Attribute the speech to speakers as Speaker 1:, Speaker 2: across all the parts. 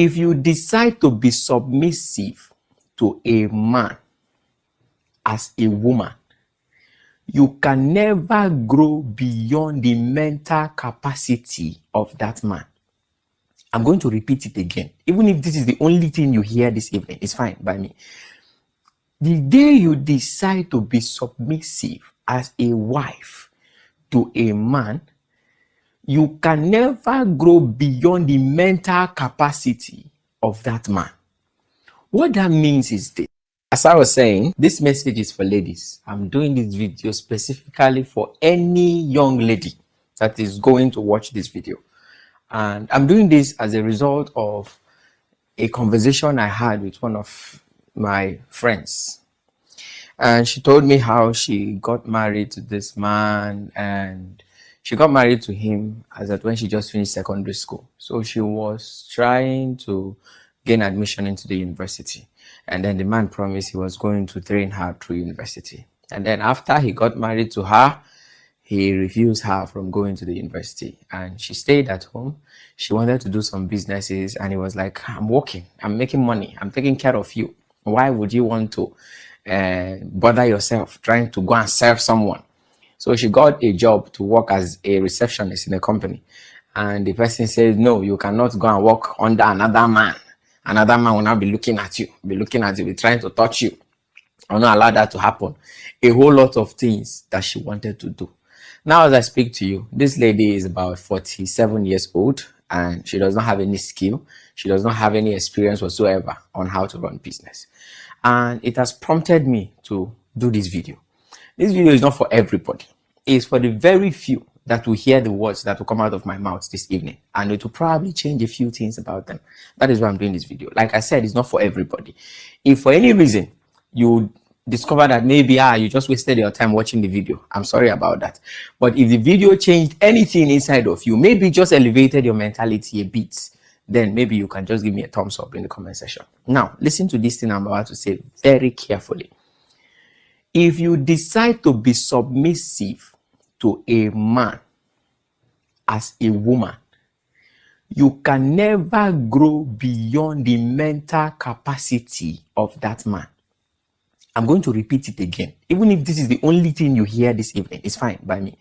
Speaker 1: If you decide to be submissive to a man as a woman, you can never grow beyond the mental capacity of that man. I'm going to repeat it again. Even if this is the only thing you hear this evening, it's fine by me. The day you decide to be submissive as a wife to a man, you can never grow beyond the mental capacity of that man. What that means is this. As I was saying, this message is for ladies. I'm doing this video specifically for any young lady that is going to watch this video. And I'm doing this as a result of a conversation I had with one of my friends. And she told me how she got married to this man, and she got married to him as at when she just finished secondary school. So she was trying to gain admission into the university. And then the man promised he was going to train her through university. And then after he got married to her, he refused her from going to the university. And she stayed at home. She wanted to do some businesses. And he was like, I'm working, I'm making money, I'm taking care of you. Why would you want to bother yourself trying to go and serve someone? So she got a job to work as a receptionist in a company. And the person said, no, you cannot go and work under another man. Another man will now be looking at you, be trying to touch you. I will not allow that to happen. A whole lot of things that she wanted to do. Now, as I speak to you, this lady is about 47 years old, and she does not have any skill. She does not have any experience whatsoever on how to run business. And it has prompted me to do this video. This video is not for everybody. It's for the very few that will hear the words that will come out of my mouth this evening, and it will probably change a few things about them. That is why I'm doing this video. Like I said, it's not for everybody. If for any reason you discover that maybe you just wasted your time watching the video, I'm sorry about that. But if the video changed anything inside of you, maybe just elevated your mentality a bit, then maybe you can just give me a thumbs up in the comment section. Now, listen to this thing I'm about to say very carefully. If you decide to be submissive to a man as a woman, you can never grow beyond the mental capacity of that man. I'm going to repeat it again. Even if this is the only thing you hear this evening, it's fine by me.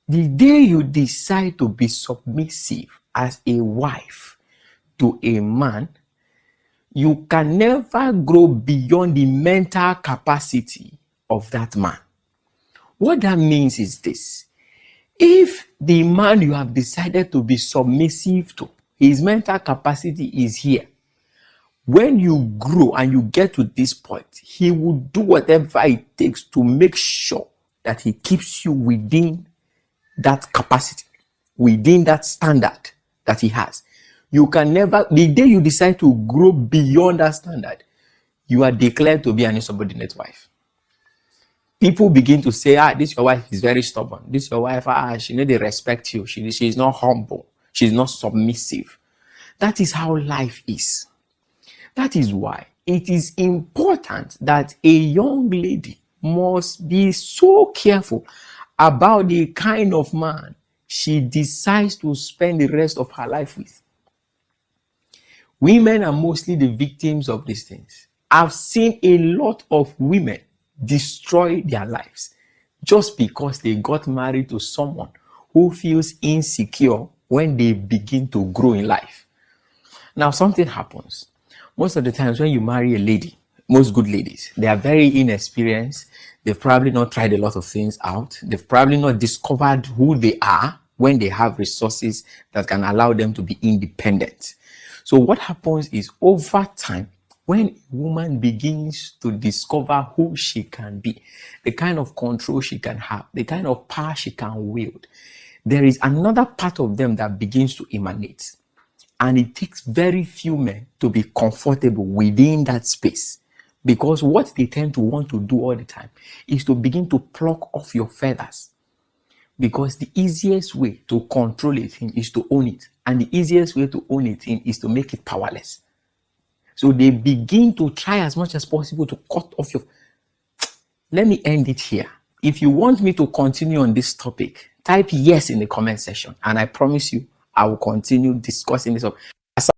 Speaker 1: The day you decide to be submissive as a wife to a man, you can never grow beyond the mental capacity of that man. What that means is this. If the man you have decided to be submissive to, his mental capacity is here, when you grow and you get to this point, he will do whatever it takes to make sure that he keeps you within that capacity, within that standard that he has. You can never, the day you decide to grow beyond that standard, you are declared to be an insubordinate wife. People begin to say, this your wife is very stubborn. This your wife, she need to respect you. She is not humble. She's not submissive. That is how life is. That is why it is important that a young lady must be so careful about the kind of man she decides to spend the rest of her life with. Women are mostly the victims of these things. I've seen a lot of women destroy their lives just because they got married to someone who feels insecure when they begin to grow in life. Now, something happens. Most of the times when you marry a lady, most good ladies, they are very inexperienced. They've probably not tried a lot of things out. They've probably not discovered who they are when they have resources that can allow them to be independent. So what happens is, over time, when a woman begins to discover who she can be, the kind of control she can have, the kind of power she can wield, there is another part of them that begins to emanate. And it takes very few men to be comfortable within that space, because what they tend to want to do all the time is to begin to pluck off your feathers. Because the easiest way to control a thing is to own it. And the easiest way to own a thing is to make it powerless. So they begin to try as much as possible to cut off your... Let me end it here. If you want me to continue on this topic, type yes in the comment section. And I promise you, I will continue discussing this.